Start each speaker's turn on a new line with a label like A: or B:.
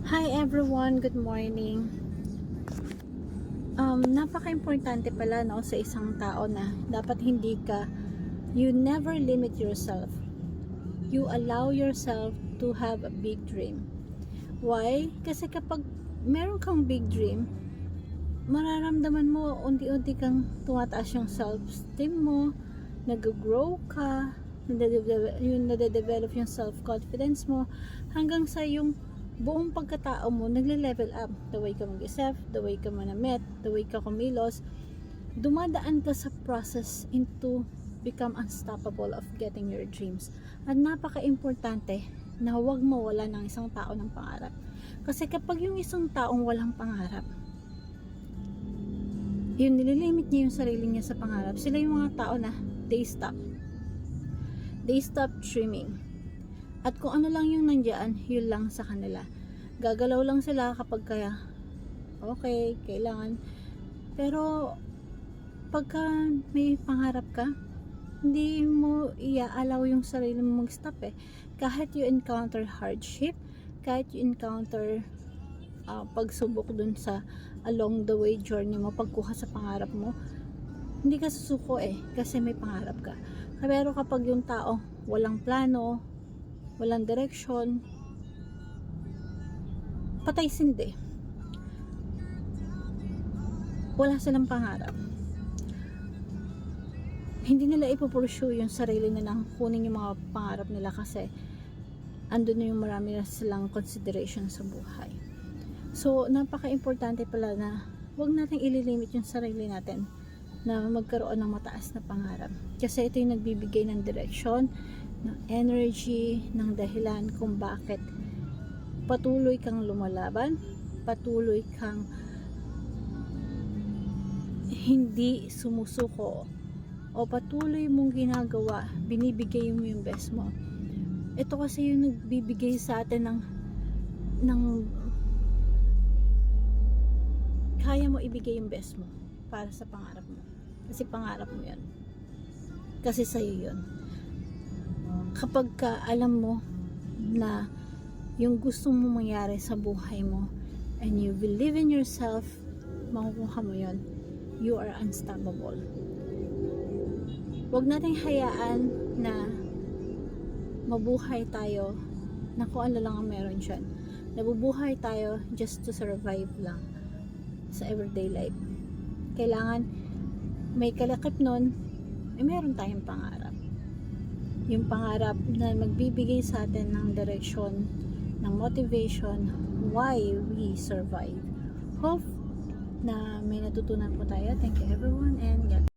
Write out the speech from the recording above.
A: Hi everyone, good morning. Napaka-importante pala no sa isang tao na dapat you never limit yourself. You allow yourself to have a big dream. Why? Kasi kapag meron kang big dream, mararamdaman mo unti-unti kang tumataas yung self-esteem mo, nag-grow ka, nade-develop yung self-confidence mo, hanggang sa yung buong pagkatao mo nagle-level up. The way ka mag-isip, the way ka manamit, the way ka kumilos, dumadaan ka sa process into become unstoppable of getting your dreams. At napaka-importante na huwag mawala ng isang tao ng pangarap. Kasi kapag yung isang taong walang pangarap, yun, nililimit niya yung sarili niya sa pangarap. Sila yung mga tao na they stop dreaming. At kung ano lang yung nandiyan, yun lang sa kanila. Gagalaw lang sila kapag kaya okay, kailangan. Pero pagka may pangarap ka, hindi mo i-allow yung sarili mo mag-stop eh. Kahit you encounter hardship, kahit you encounter pagsubok dun sa along the way journey mo, pagkuha sa pangarap mo, hindi ka susuko eh, kasi may pangarap ka. Pero kapag yung tao walang plano, walang direksyon, patay sindi, wala silang pangarap, hindi nila ipupursue yung sarili nilang kunin yung mga pangarap nila kasi andun na yung marami na silang consideration sa buhay. So napaka-importante pala na huwag nating ililimit yung sarili natin na magkaroon ng mataas na pangarap, kasi ito yung nagbibigay ng direksyon, ng energy, ng dahilan kung bakit patuloy kang lumalaban, patuloy kang hindi sumusuko, o patuloy mong ginagawa, binibigay mo yung best mo. Ito kasi yung nagbibigay sa atin ng kaya mo ibigay yung best mo para sa pangarap mo. Kasi pangarap mo yan. Kasi sa'yo yun. Kapag ka alam mo na yung gusto mo mangyari sa buhay mo and you believe in yourself, makukuha mo yun. You are unstoppable. Huwag nating hayaan na mabuhay tayo na kung ano lang ang meron dyan. Nabubuhay tayo just to survive lang sa everyday life. Kailangan may kalakip nun, meron tayong pangarap. Yung pangarap na magbibigay sa atin ng direksyon, ng motivation, why we survive. Hope na may natutunan po tayo. Thank you everyone and God